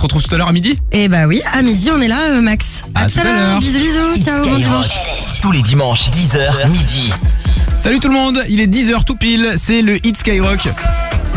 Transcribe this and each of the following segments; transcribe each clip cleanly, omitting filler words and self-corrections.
te retrouve tout à l'heure à midi. Et bah oui, à midi on est là, Max. À tout à l'heure. Bisous, ciao, bon dimanche. Tous les dimanches, 10h, midi. Salut tout le monde, il est 10h tout pile, c'est le Hit Skyrock.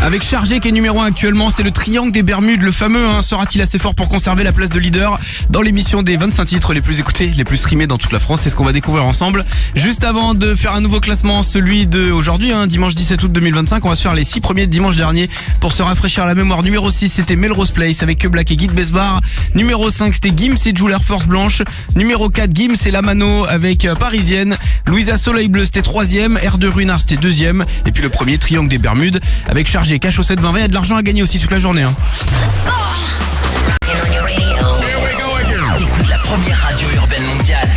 Avec Chargé qui est numéro 1 actuellement, c'est le triangle des Bermudes, le fameux, sera-t-il assez fort pour conserver la place de leader dans l'émission des 25 titres les plus écoutés, les plus streamés dans toute la France. C'est ce qu'on va découvrir ensemble. Juste avant de faire un nouveau classement, celui de aujourd'hui, dimanche 17 août 2025, on va se faire les 6 premiers de dimanche dernier pour se rafraîchir la mémoire. Numéro 6, c'était Melrose Place avec Que Black et Guy Besbar. Numéro 5, c'était Gims et Joule Air Force Blanche. Numéro 4, Gims et Lamano avec Parisienne. Louisa Soleil Bleu, c'était 3ème. R2 Ruinard, c'était 2ème. Et puis le premier, Triangle des Bermudes avec Chargé, Cache au 720. Il y a de l'argent à gagner aussi toute la journée. T'écoutes la première radio urbaine mondiale.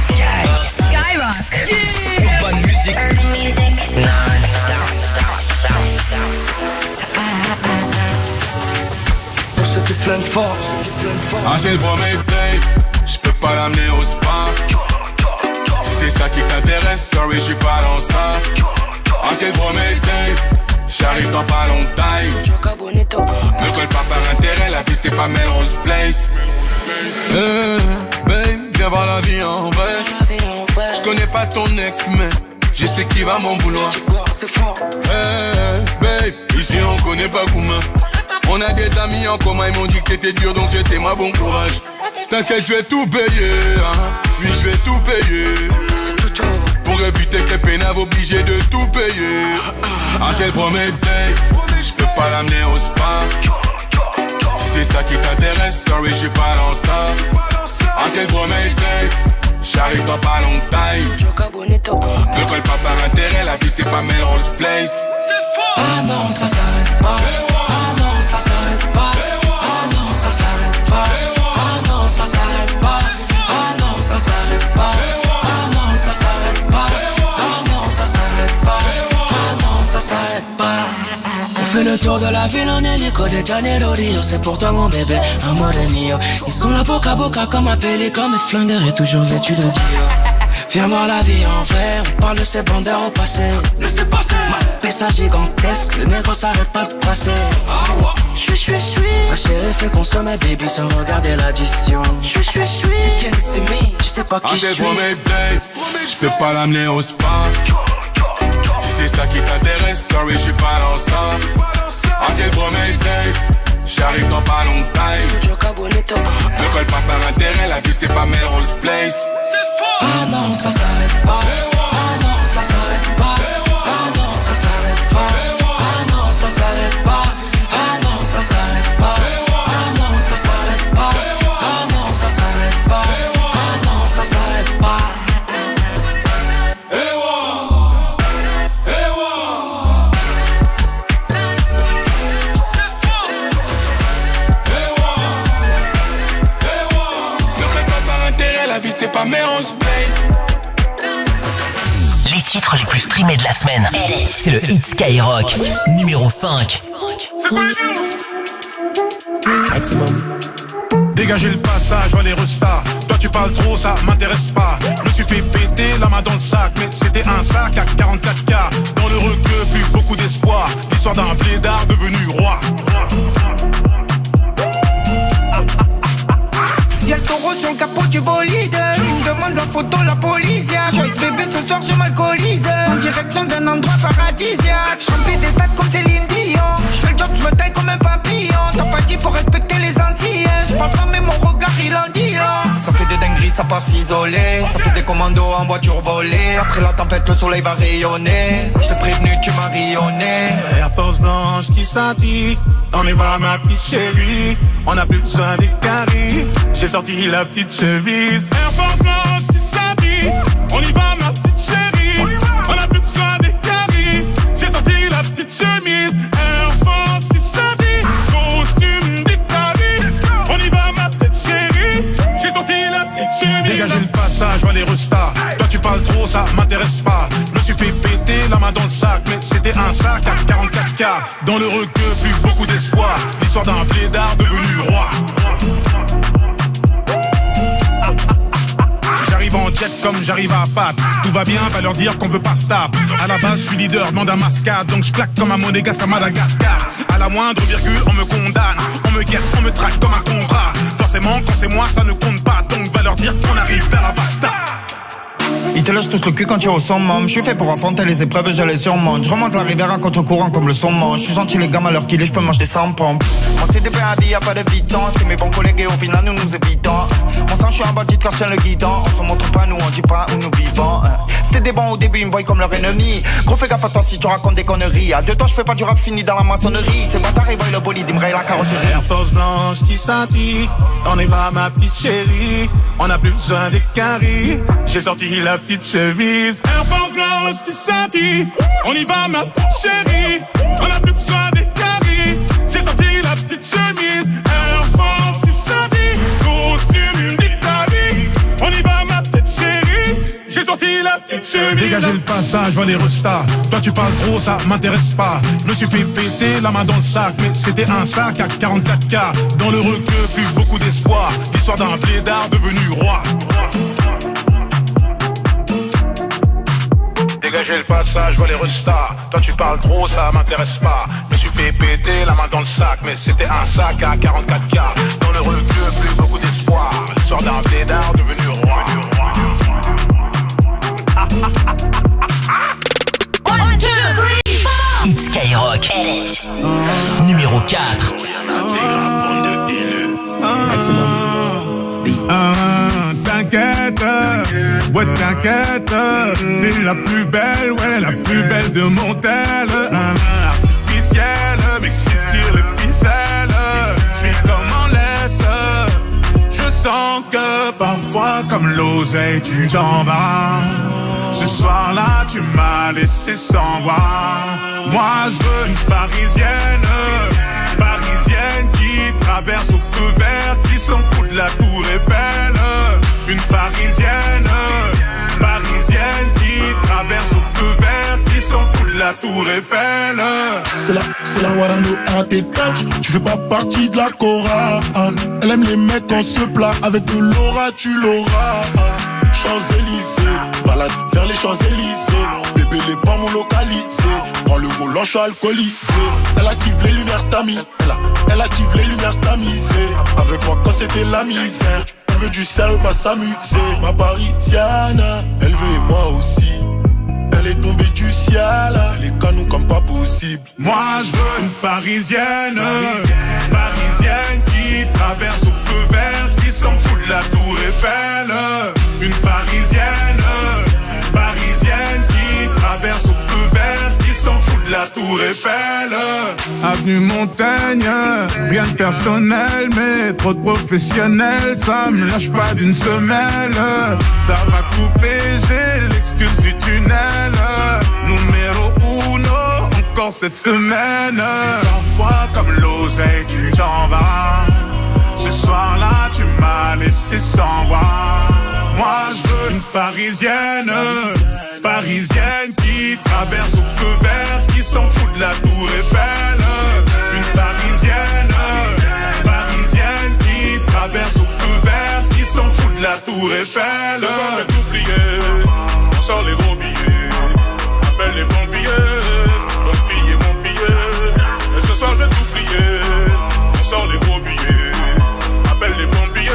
Skyrock. Urban Music. Pour ceux qui flinguent fort. C'est le premier date, j'peux pas l'amener au spa. Si c'est ça qui t'intéresse, sorry j'suis pas dans ça. C'est le premier date, j'arrive dans pas longtemps. Ne colle pas par intérêt, la vie c'est pas Melrose Place. Babe, viens voir la vie en vrai. J'connais pas ton ex mais je sais qui va mon boulot. Babe, ici on connaît pas Gouma. On a des amis en commun, ils m'ont dit que t'étais dur donc souhaitez-moi bon courage. T'inquiète, je vais tout payer, oui je vais tout payer. Pour éviter que les pénaves obligés de tout payer. C'est le premier date, j'peux pas l'amener au spa. Si c'est ça qui t'intéresse, sorry j'suis pas dans ça. C'est le premier date, j'arrive dans pas longtemps. Ne colle pas par intérêt, la vie c'est pas Melrose Place. Ah non, ça s'arrête pas. Ah non, ça s'arrête pas. Ah non, ça s'arrête pas. Ah non, ça s'arrête pas. Ah non, ça s'arrête pas. Ah non, ça s'arrête pas. Ah non, ça s'arrête pas. Ah non, ça s'arrête pas. On fait le tour de la ville en hélico de Janeiro Rio. C'est pour toi mon bébé, amore mio. Ils sont là boca à boca comme un pélican. Mes flingueurs et toujours vêtus de Dior. Viens voir la vie en vrai, on parle de ces bandeurs au passé. Laissez passer. Ma pessa gigantesque, le négro s'arrête pas de passer. J'suis. Ma chérie fait consommer baby sans regarder l'addition. J'suis. Tu sais pas qui C'est le j'suis. premier date, j'peux pas l'amener au spa. Si c'est ça qui t'intéresse, sorry j'suis pas dans ça. C'est le premier date, j'arrive dans pas longtemps. Ne colle pas par intérêt, la vie c'est pas Melrose Place. Ah non, ça s'arrête pas. Ah non, ça s'arrête pas. Ah non, ça s'arrête pas. Ah non, ça s'arrête pas. Ah non, ça s'arrête pas. Ah non, ça s'arrête pas. Ah non, ça s'arrête pas. Ah non, ça s'arrête pas. C'est pas Melrose Place. Les titres les plus streamés de la semaine. C'est le Hit Skyrock, numéro 5. Dégagez le passage, les restas. Toi tu parles trop, ça m'intéresse pas. Je me suis fait péter la main dans le sac, mais c'était un sac à 44K. Dans le requeu, plus beaucoup d'espoir. L'histoire d'un blédard devenu roi. Y'a le taureau sur le capot du bolide. Il me demande la photo, la police. Je vais bébé ce soir, je m'alcoolise. En direction d'un endroit paradisiaque. Je remplis des stades comme Céline Dion. Je fais le job, je me taille comme un papillon. T'as pas dit, faut respecter les anciens. Je parle pas, mais mon regard il en dit long. Ça fait des dingueries, ça part s'isoler. Ça fait des commandos en voiture volée. Après la tempête, le soleil va rayonner. Je t'ai prévenu, tu m'as rayonné. Air Force blanche qui scintille. On y va ma petite chérie. On n'a plus besoin des caries. J'ai sorti la petite chemise. Air Force blanche qui scintille. On y va ma petite chérie. On n'a plus besoin des caries. J'ai sorti la petite chemise. Air Force qui scintille. Costume d'Italie. On y va ma petite chérie. J'ai sorti la petite chemise. Dégagez le passage, les restas. Toi tu parles trop, ça m'intéresse pas. Je me suis fait péter la main dans le sac, mais c'était un sac à 44K. Dans le requeu, plus beaucoup d'espoir. L'histoire d'un blédard devenu roi. J'arrive en jet comme j'arrive à Pâques. Tout va bien, va leur dire qu'on veut pas stop. À la base, je suis leader, demande à mascade. Donc je claque comme un monégasque à Madagascar. À la moindre virgule, on me condamne. On me guette, on me traque comme un contrat. Évidemment, quand c'est moi, ça ne compte pas. Donc va leur dire qu'on arrive dans la basta. Ils te lâchent tous le cul quand tu es au summum. Je suis fait pour affronter les épreuves, je les surmonte. Je remonte la rivière à contre-courant comme le saumon. Je suis gentil les gamins à l'heure qu'il est, je peux manger des 100 pompes. Mon CDP à vie, y'a pas de vitance. C'est mes bons collègues et au final nous nous évitons. Mon sang, je suis un bandit quand je tiens le guidon. On se montre pas, nous on dit pas où nous vivons. C'était des bons au début, ils me voient comme leur ennemi. Gros fais gaffe à toi si tu racontes des conneries. À 2 temps, je fais pas du rap fini dans la maçonnerie. Ces bâtards, ils voient le bolide, ils me rayent la carrosserie. Air Force blanche qui scintille. On y va ma petite chérie. On a plus besoin des caries. J'ai sorti la petite chemise. Air Force blanche qui scintille. On y va ma petite chérie. On a plus besoin des caries. J'ai sorti la petite chemise. Air Force qui scintille. Costume d'Italie. On y va ma petite chérie. J'ai sorti la petite chemise. Dégagez le passage, vois les restas. Toi tu parles trop, ça m'intéresse pas. Je me suis fait péter la main dans le sac. Mais c'était un sac à 44K. Dans le requeu, plus beaucoup d'espoir. L'histoire d'un blédard devenu roi. Dégagez le passage, vois les restas. Toi tu parles trop, ça m'intéresse pas. Je me suis fait péter la main dans le sac. Mais c'était un sac à 44K. Dans le requeu, plus beaucoup d'espoir. L'histoire d'un blédard devenu roi. One, two, three, four. Hit Skyrock. Edit. Numéro 4. T'inquiète, ouais t'inquiète. T'es la plus belle, ouais la plus belle de mon tel. Artificielle, mais si tu tires les ficelles, je suis comme en laisse. Je sens que parfois comme l'oseille tu t'en vas. Ce soir-là tu m'as laissé sans voix. Moi je veux une parisienne. Parisienne qui traverse au feu vert, qui s'en fout de la tour Eiffel. Une parisienne, parisienne qui traverse au feu vert, qui s'en fout de la tour Eiffel. C'est la Warano à tes touch. Tu fais pas partie de la chorale. Elle aime les mecs en se plat. Avec de l'aura tu l'auras. Champs-Élysées, balade vers les Champs-Élysées. Bébé les pommes localisés. Prends le volant, je suis alcoolisé. Elle active les lumières tamis. Elle active les lumières tamisées. Avec moi quand c'était la misère. Elle veut du sérieux, pas s'amuser. Ma parisienne, elle veut moi aussi. Elle est tombée du ciel. Elle est canon comme pas possible. Moi je veux une parisienne. Parisienne qui traverse au feu vert, qui s'en fout de la tour Eiffel. Une parisienne, parisienne qui traverse au feu vert, qui s'en fout de la tour Eiffel. Avenue Montaigne, rien de personnel, mais trop de professionnels, ça me lâche pas d'une semelle. Ça va couper, j'ai l'excuse du tunnel. Numéro 1, encore cette semaine. Parfois comme l'oseille tu t'en vas. Ce soir-là tu m'as laissé sans voix. Moi je veux une parisienne. Parisienne qui traverse au feu vert, qui s'en fout de la tour Eiffel. Une parisienne. Parisienne qui traverse au feu vert, qui s'en fout de la tour Eiffel. Ce soir je vais t'oublier. On sort les gros billets. Appelle les pompiers. Ton billet, mon billet. Et ce soir je vais t'oublier. On sort les gros billets. Appelle les pompiers.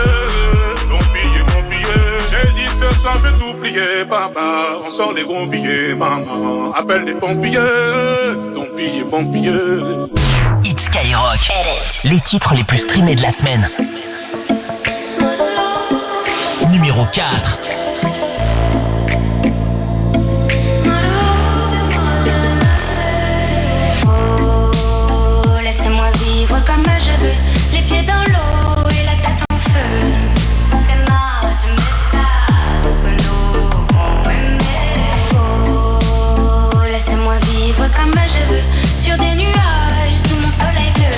Ton billet, mon billet. J'ai dit ce soir je vais t'oublier, papa. On sort les gros billets, maman. Appelle les pompiers. Ton billet, mon billet. Hit Skyrock. Edit. Les titres les plus streamés de la semaine. Numéro 4. Laissez-moi vivre comme je veux, les pieds dans l'eau et la tête en feu. Oh, laissez-moi vivre comme je veux, sur des nuages sous mon soleil bleu.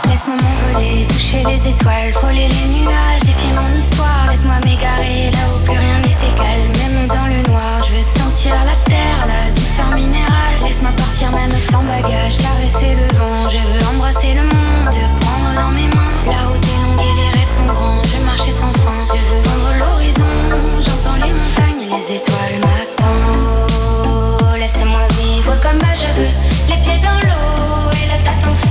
Laisse-moi m'envoler, toucher les étoiles, frôler les nuages, défier mon histoire. Laisse-moi m'égarer là où plus rien n'est égal, même dans le noir. Je veux sentir la terre, la douceur minérale. Laisse-moi partir même sans bagage, caresser le vent. Je veux embrasser le monde, te prendre dans mes mains. La route est longue et les rêves sont grands. Je veux marcher sans fin, je veux vendre l'horizon. J'entends les montagnes et les étoiles m'attendent. Oh, laissez-moi vivre comme je veux, les pieds dans l'eau et la tête en feu.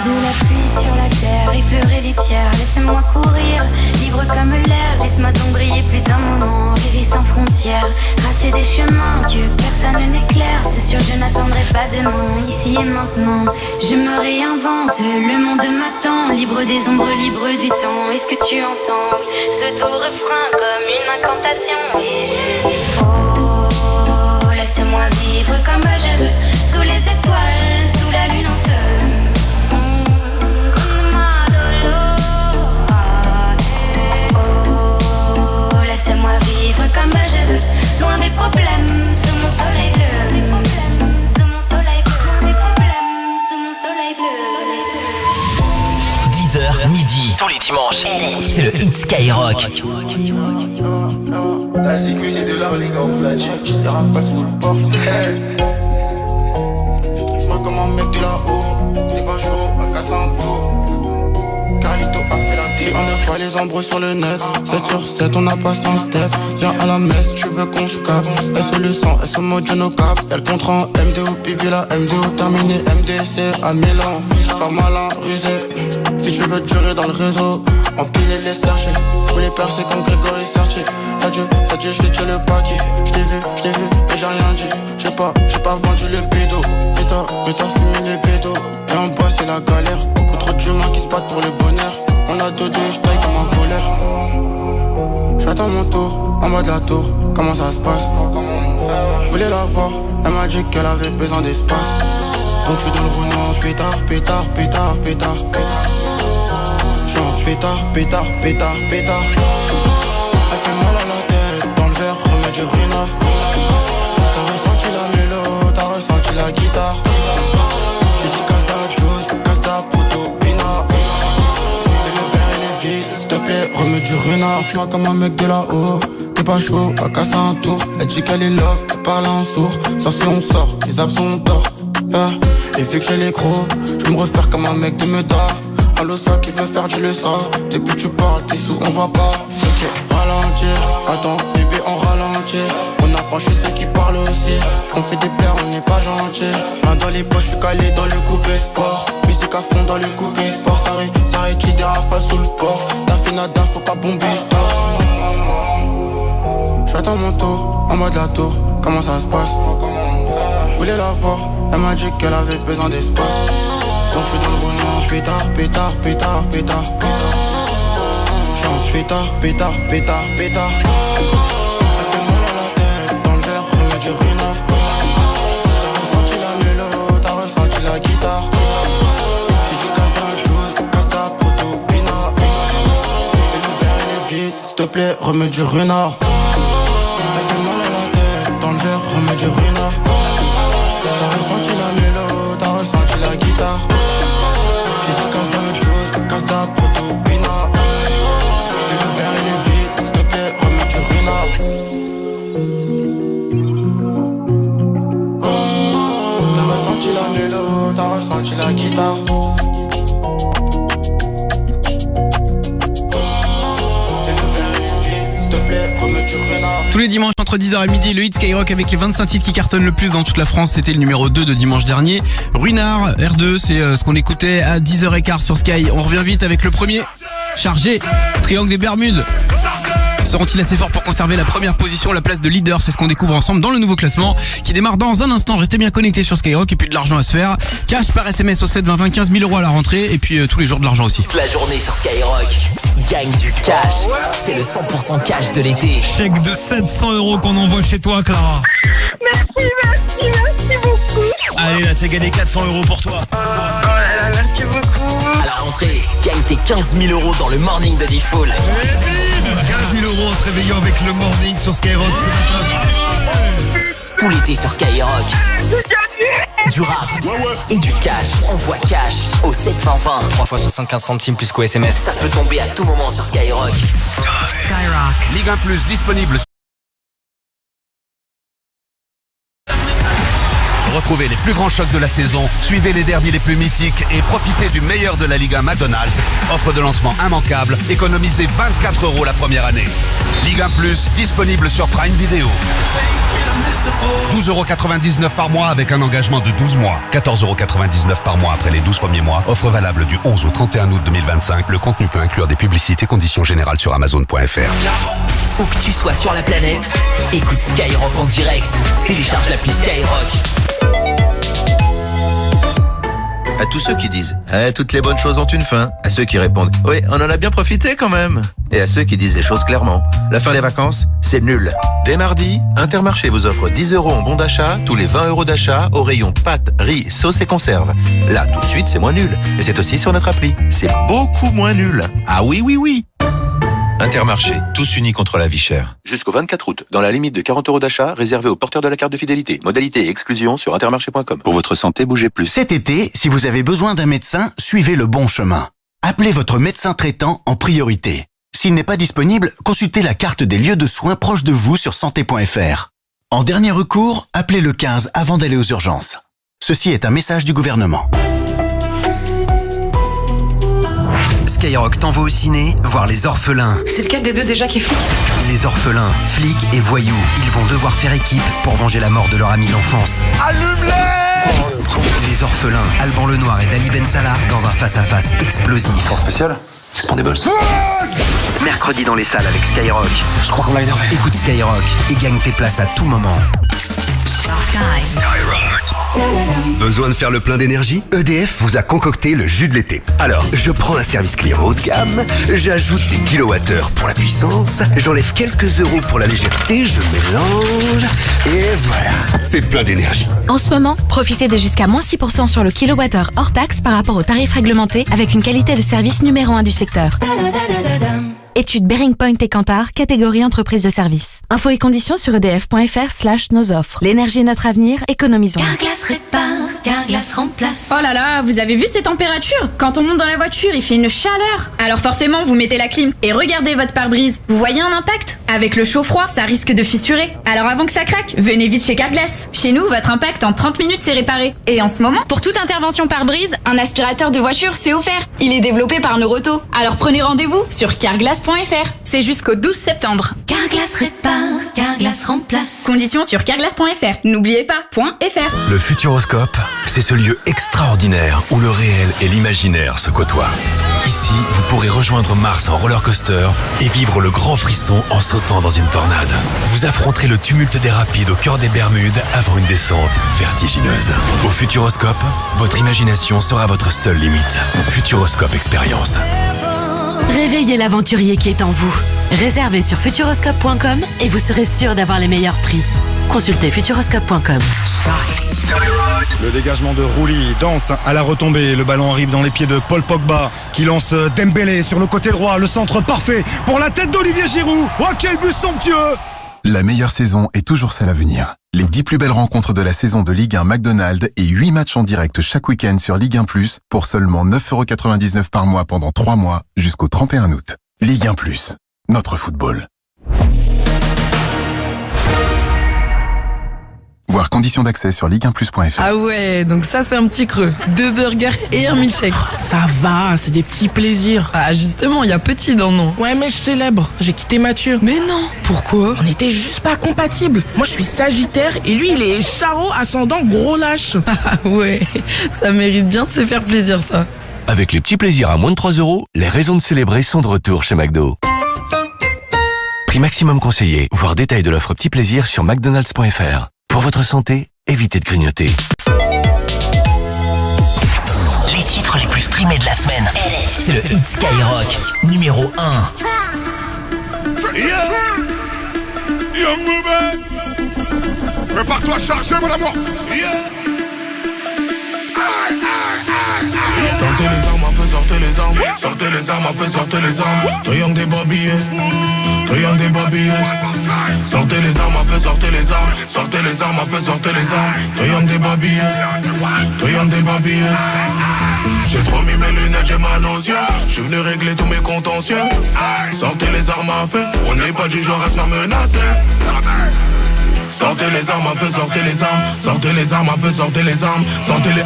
de la pluie sur la terre, effleurer les pierres, laissez-moi courir, libre comme l'air, laisse-moi donc briller plus d'un moment, vivre sans frontières, tracer des chemins que personne n'éclaire, c'est sûr je n'attendrai pas demain, ici et maintenant, je me réinvente, le monde m'attend, libre des ombres, libre du temps, est-ce que tu entends, ce doux refrain comme une incantation, et je dis oh, laisse-moi vivre comme je veux, sous les étoiles, sous la lune en feu. Oh, laisse-moi vivre comme je veux, loin des problèmes, sous mon soleil bleu. Des problèmes, sous mon soleil bleu. Des problèmes, sous mon soleil bleu. 10h midi, tous les dimanches. C'est le Hit Skyrock. La sécu c'est de l'art les gars, on vous l'a dit. J'ai des rafales sous le porche. Hey. Je comme un mec de là-haut. T'es pas chaud, à casser un tour. Carlito a fait la tire. On n'a pas les embrouilles sur le net. 7 sur 7, on a passé un step. Viens à la messe, tu veux qu'on se capte. S le sang, S au mode no cap. Y'a le contrat en MDO, pipi la MDO terminé. MDC à Milan, fiche sois malin, rusé. Si tu veux durer dans le réseau, empiler les sergés. Tous les percer comme Grégory Sertier. T'as dû jeter le paquet. J't'ai vu, mais j'ai rien dit. J'ai pas vendu le bédo. Mais t'as fumé les bédos. Et en bas c'est la galère. Beaucoup trop d'humains qui se battent pour le bonheur. On a deux, j'taille comme un voleur. J'attends mon tour, en mode la tour. Comment ça se passe? Je voulais la voir, elle m'a dit qu'elle avait besoin d'espace. Donc j'suis dans le roulement, pétard. Genre pétard. Elle fait mal à la tête, dans le verre, remets du ruinard. T'as ressenti la mélo, t'as ressenti la guitare. J'ai dit casse ta juice, casse ta proto, pinard. Et le verre il est vide, s'il te plaît, remets du ruinard. Fais-moi comme un mec de là-haut, t'es pas chaud, à casser un tour. Elle dit qu'elle est love, elle parle en sourd. Sorcier on sort, les absents tort. Et vu que j'ai les crocs, je me refaire comme un mec de Meda. Allo ça qui veut faire du leçon. Depuis tu parles, t'es sous, on va pas. Ok, ralentir, attends, bébé on ralentit. On a franchi ceux qui parlent aussi. On fait des plaies, on n'est pas gentil. Main dans les poches, j'suis calé dans le coupé sport. Musique à fond dans le coupé sport. Ça rétire des rafales sous le port. T'as fait nada, faut pas bomber le torse. J'attends mon tour, en mode la tour. Comment ça se passe? Je voulais la voir, elle m'a dit qu'elle avait besoin d'espace. Donc je suis dans le roulement, pétard. Genre pétard. Elle fait mal à la tête, dans le verre, remets du ruinard. T'as ressenti la mélo, t'as ressenti la guitare. J'ai dit casse ta juice, casse ta proto, pinard. Et le verre il est vide, s'il te plaît, remets du ruinard. Elle fait mal à la tête, dans le verre, remets du ruinard. T'as ressenti la mélo, t'as ressenti la guitare. J'ai dit casse ta juice, casse ta proto, pinard. Et le verre il est vide, s'il te plaît, remets du ruinard. T'as ressenti la mélo, t'as ressenti la guitare. Et le verre il est vide, s'il te plaît, remets du ruinard. Tous les dimanches entre 10h et midi, le Hit Skyrock avec les 25 titres qui cartonnent le plus dans toute la France. C'était le numéro 2 de dimanche dernier. Ruinard, R2, c'est ce qu'on écoutait à 10h15 sur Sky. On revient vite avec le premier. Chargé, Triangle des Bermudes. Seront-ils assez forts pour conserver la première position, la place de leader? C'est ce qu'on découvre ensemble dans le nouveau classement qui démarre dans un instant. Restez bien connectés sur Skyrock et puis de l'argent à se faire. Cash par SMS au 7 20 20, 15 000 € à la rentrée et puis tous les jours de l'argent aussi. Toute la journée sur Skyrock, gagne du cash. C'est le 100% cash de l'été. Chèque de 700 € qu'on envoie chez toi, Clara. Merci beaucoup. Allez, là, c'est gagné 400 € pour toi. Oh là là, merci beaucoup. À la rentrée, gagne tes 15 000 € dans le morning de Diffoul. 15 000 € en te réveillant avec le morning sur Skyrock, c'est tout l'été sur Skyrock. Du rap et du cash. Envoie cash au 7 20 20. 3 fois 75 centimes plus qu'au SMS. Ça peut tomber à tout moment sur Skyrock. Skyrock. Ligue 1+, disponible. Retrouvez les plus grands chocs de la saison, suivez les derbys les plus mythiques et profitez du meilleur de la Ligue 1 McDonald's. Offre de lancement immanquable, économisez 24 € la première année. Ligue 1 Plus, disponible sur Prime Video. 12,99 € par mois avec un engagement de 12 mois. 14,99 € par mois après les 12 premiers mois. Offre valable du 11 au 31 août 2025. Le contenu peut inclure des publicités, conditions générales sur Amazon.fr. Où que tu sois sur la planète, écoute Skyrock en direct. Télécharge l'appli Skyrock. À tous ceux qui disent « toutes les bonnes choses ont une fin », à ceux qui répondent « oui, on en a bien profité quand même », et à ceux qui disent les choses clairement. La fin des vacances, c'est nul. Dès mardi, Intermarché vous offre 10 € en bon d'achat, tous les 20 € d'achat au rayon pâtes, riz, sauce et conserve. Là, tout de suite, c'est moins nul. Et c'est aussi sur notre appli. C'est beaucoup moins nul. Ah oui, oui, oui. Intermarché, tous unis contre la vie chère. Jusqu'au 24 août, dans la limite de 40 € d'achat, réservé aux porteurs de la carte de fidélité. Modalité et exclusion sur intermarché.com. Pour votre santé, bougez plus. Cet été, si vous avez besoin d'un médecin, suivez le bon chemin. Appelez votre médecin traitant en priorité. S'il n'est pas disponible, consultez la carte des lieux de soins proches de vous sur santé.fr. En dernier recours, appelez le 15 avant d'aller aux urgences. Ceci est un message du gouvernement. Skyrock t'envoie au ciné voir Les Orphelins. C'est lequel des deux déjà qui est flic ? Les Orphelins, flics et voyous, ils vont devoir faire équipe pour venger la mort de leur ami d'enfance. Allume-les ! Les Orphelins, Alban Lenoir et Dali Ben Salah dans un face-à-face explosif. Force spéciale ? Expandables. Mercredi dans les salles avec Skyrock. Je crois qu'on l'a énervé. Écoute Skyrock et gagne tes places à tout moment. Besoin de faire le plein d'énergie ? EDF vous a concocté le jus de l'été. Alors, je prends un service client haut de gamme, j'ajoute des kilowattheures pour la puissance, j'enlève quelques euros pour la légèreté, je mélange, et voilà, c'est plein d'énergie. En ce moment, profitez de jusqu'à moins 6% sur le kilowattheure hors taxe par rapport au tarif réglementé avec une qualité de service numéro 1 du secteur. Étude Bearing Point et Kantar, catégorie entreprise de service. Infos et conditions sur edf.fr/nos offres. L'énergie est notre avenir, économisons. Carglass répare, Carglass remplace. Oh là là, vous avez vu ces températures ? Quand on monte dans la voiture, il fait une chaleur. Alors forcément, vous mettez la clim et regardez votre pare-brise. Vous voyez un impact ? Avec le chaud-froid, ça risque de fissurer. Alors avant que ça craque, venez vite chez Carglass. Chez nous, votre impact en 30 minutes c'est réparé. Et en ce moment, pour toute intervention pare-brise, un aspirateur de voiture c'est offert. Il est développé par Neuroto. Alors prenez rendez-vous sur carglass.fr. C'est jusqu'au 12 septembre. Carglass répare, Carglass remplace. Conditions sur carglass.fr. N'oubliez pas, .fr. Le Futuroscope, c'est ce lieu extraordinaire où le réel et l'imaginaire se côtoient. Ici, vous pourrez rejoindre Mars en roller coaster et vivre le grand frisson en sautant dans une tornade. Vous affronterez le tumulte des rapides au cœur des Bermudes avant une descente vertigineuse. Au Futuroscope, votre imagination sera votre seule limite. Futuroscope Expérience. Réveillez l'aventurier qui est en vous. Réservez sur futuroscope.com et vous serez sûr d'avoir les meilleurs prix. Consultez futuroscope.com. Le dégagement de Rouli, Dante à la retombée. Le ballon arrive dans les pieds de Paul Pogba qui lance Dembélé sur le côté droit. Le centre parfait pour la tête d'Olivier Giroud. Oh, quel but somptueux! La meilleure saison est toujours celle à venir. Les 10 plus belles rencontres de la saison de Ligue 1 McDonald's et 8 matchs en direct chaque week-end sur Ligue 1 Plus pour seulement 9,99 € par mois pendant 3 mois jusqu'au 31 août. Ligue 1 Plus, notre football. Voir conditions d'accès sur ligue1plus.fr. Ah ouais, donc ça c'est un petit creux. 2 burgers et un milkshake. Ça va, c'est des petits plaisirs. Ah justement, il y a petit dans le nom. Ouais mais je célèbre, j'ai quitté Mathieu. Mais non, pourquoi ? On était juste pas compatibles. Moi je suis Sagittaire et lui il est Charo ascendant gros lâche. Ah ouais, ça mérite bien de se faire plaisir ça. Avec les petits plaisirs à moins de 3 €, les raisons de célébrer sont de retour chez McDo. Prix maximum conseillé, voir détail de l'offre petits plaisirs sur mcdonalds.fr. Pour votre santé, évitez de grignoter. Les titres les plus streamés de la semaine. C'est le hit Skyrock, numéro 1. Young Booba, prépare-toi à charger mon amour. Sortez les armes, à feu, sortez les armes. Sortez les armes, à feu, sortez les armes. Triangle des babillés, triangle des babillés. Sortez les armes, à feu, sortez les armes. Sortez les armes, à feu, sortez les armes. Triangle des babillés, triangle des babillés. J'ai trop mis mes lunettes, j'ai mal aux yeux. J'suis venu régler tous mes contentieux. Sortez les armes à feu, on n'est pas du genre à se faire menacer. Sortez les armes, un peu, sortez les armes. Sortez les armes, un peu, sortez les armes. Sortez les...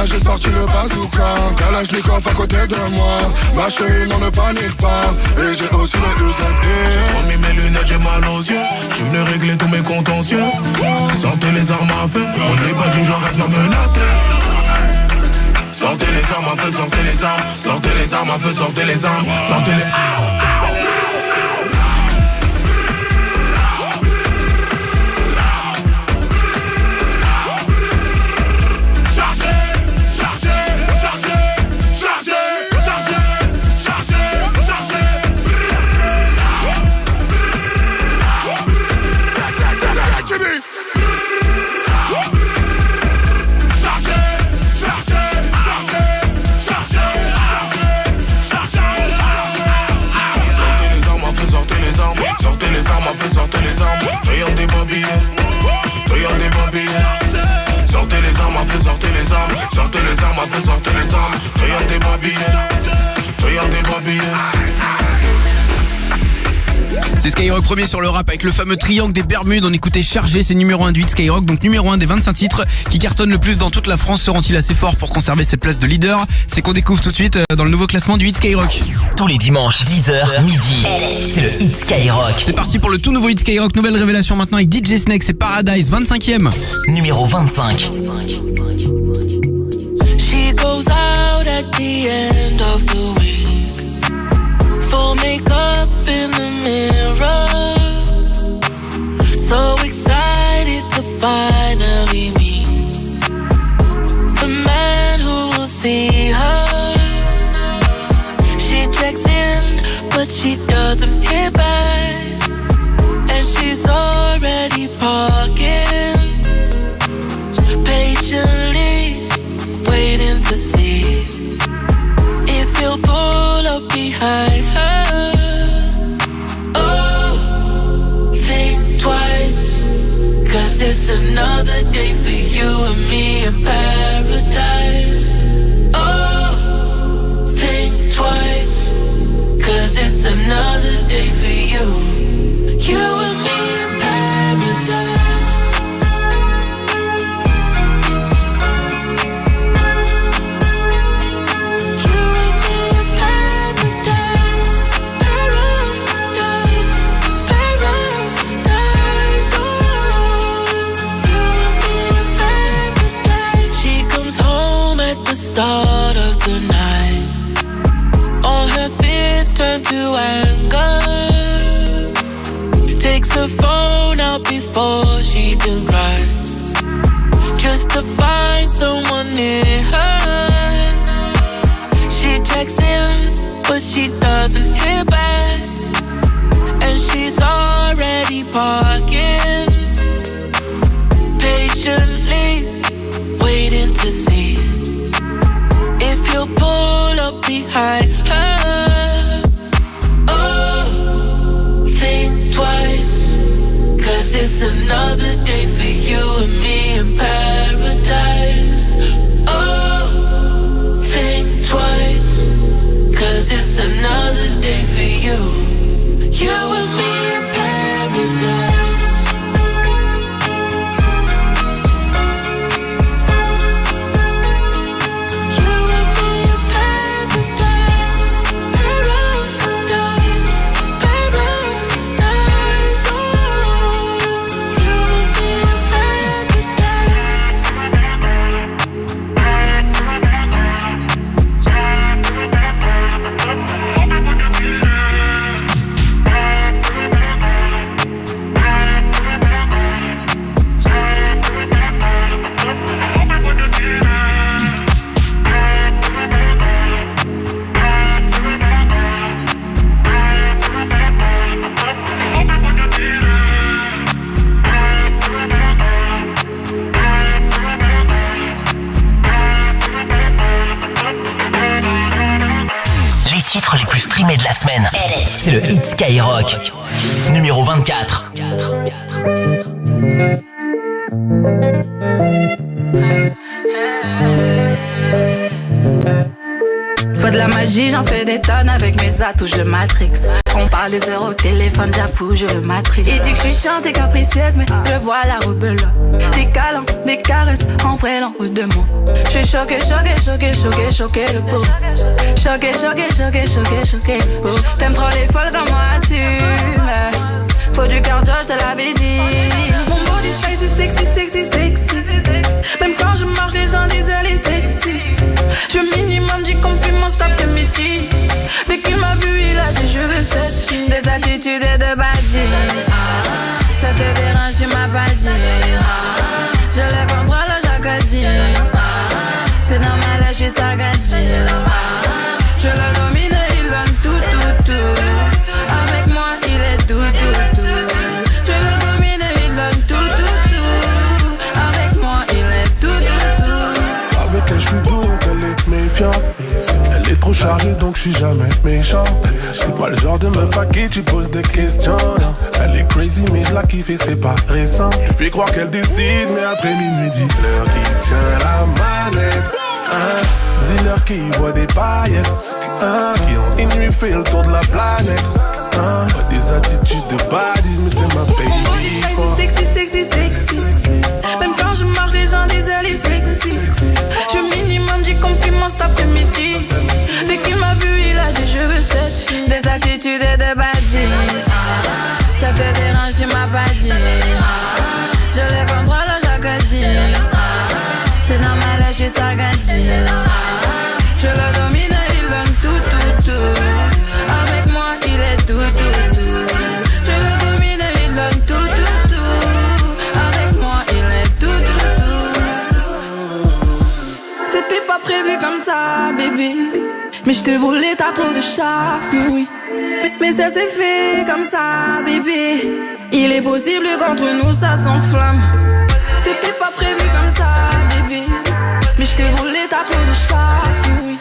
J'ai sorti le bazooka, Kalachnikov à côté de moi. Ma chérie, non ne panique pas. Et j'ai aussi le UZP. J'ai remis mes lunettes, j'ai mal aux yeux. Je suis venu régler tous mes contentieux. Sortez les armes à feu. On n'est pas du genre à se faire menacer. Sortez les armes à feu, sortez les armes. Sortez les armes à feu, sortez les armes. Sortez les... Sortez les armes, rayon des babillets, rayon des babillets. Sortez les armes, à feu, sortez les armes. Sortez les armes, à feu, sortez les armes. Rayon des babillets, rayon des babillets. C'est Skyrock premier sur le rap avec le fameux triangle des Bermudes. On écoutait Chargé, c'est numéro 1 du hit Skyrock, donc numéro 1 des 25 titres qui cartonnent le plus dans toute la France. Seront-ils assez forts pour conserver cette place de leader? C'est qu'on découvre tout de suite dans le nouveau classement du hit Skyrock. Tous les dimanches, 10h, midi, c'est le hit Skyrock. C'est parti pour le tout nouveau hit Skyrock. Nouvelle révélation maintenant avec DJ Snake, c'est Paradise, 25e. Numéro 25. She goes out at the end of the week. Full makeup in the mirror. So excited to finally meet the man who will see her. She checks in, but she doesn't hit back. And she's already parking, patiently waiting to see if he'll pull up behind her. Oh, think twice, 'cause it's another day for you and me in paradise. Oh, think twice, 'cause it's another day for you. You and me in paradise. You and me in paradise. Paradise, paradise. Oh, you and me in paradise. She comes home at the start of the night. All her fears turn to anger. Takes her phone out before she can cry, just to find someone near her. She checks in, but she doesn't hear back. And she's already parking, patiently waiting to see if he'll pull up behind her. Oh, think twice, 'cause it's another day for you and me in paradise. Oh, think twice, 'cause it's another day for you. You and me in paradise. You and me in paradise. Paradise, paradise. Oh, you and me in paradise. la semaine. C'est le hit Skyrock. Numéro 24. C'est pas de la magie, j'en fais des tonnes avec mes atouts, je le matrix. On parle des heures au téléphone, j'avoue, je le matrix. Il dit que je suis chiante et capricieuse, mais je vois la rebelote. Des câlins, des caresses, en vrai l'enroute de mots. Je suis choquée, le pauvre. Choquée, le pauvre. T'aimes trop les folles comme moi, assume. Faut du cardio, je te l'avais dit. Mon body sexy. Même quand je marche, les gens disent elle est sexy. Je minimum du compliment cet après-midi. Dès qu'il m'a vu, il a dit je veux cette fille. Des attitudes et de badis. Ça te dérange, tu m'as pas dit. Je les contrôle chaque dit. C'est normal, je suis sagadji. Je le domine, il donne tout. Avec moi, il est tout. Je le domine, il donne tout. Avec moi, il est tout. Avec elle, je suis doux, elle est méfiante. Elle est trop chargée, donc je suis jamais méchant. C'est pas le genre de meuf à qui tu poses des questions. Elle est crazy, mais je la kiffe et c'est pas récent. Je fais croire qu'elle décide, mais après minuit, dis-leur qui tient la manette. Dis-leur qui voit des paillettes. Qui en une nuit fait le tour de la planète. Des attitudes de badis, mais c'est ma baby. Mon body sexy. Même quand je marche, les gens disent elle est sexy. Je minimum du compliment cet après-midi. Dès qu'il m'a vu, il a dit je veux cette fille. Des attitudes et de badis. Ça te dérange, tu m'as pas dit. Je les contrôle chaque dit. C'est normal, je suis sagadji. Je le domine, il donne tout. Avec moi, il est tout. Je le domine, il donne tout. Avec moi, il est tout. C'était pas prévu comme ça, bébé. Mais je te voulais, t'as trop de charme, oui. Mais ça s'est fait comme ça, bébé. Il est possible qu'entre nous ça s'enflamme. C'était pas prévu comme ça, bébé. Mais je te voulais, t'as trop de charme, oui.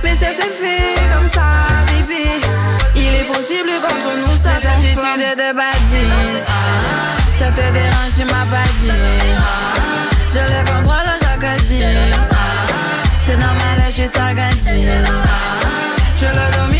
Mais ça s'est fait comme ça, bébé. Il est possible qu'entre nous ça s'enflamme. Des attitudes de badis. Ça te dérange, tu m'as pas dit. Je les contrôle chaque dit. C'est normal, je suis sagadji. Je le domine.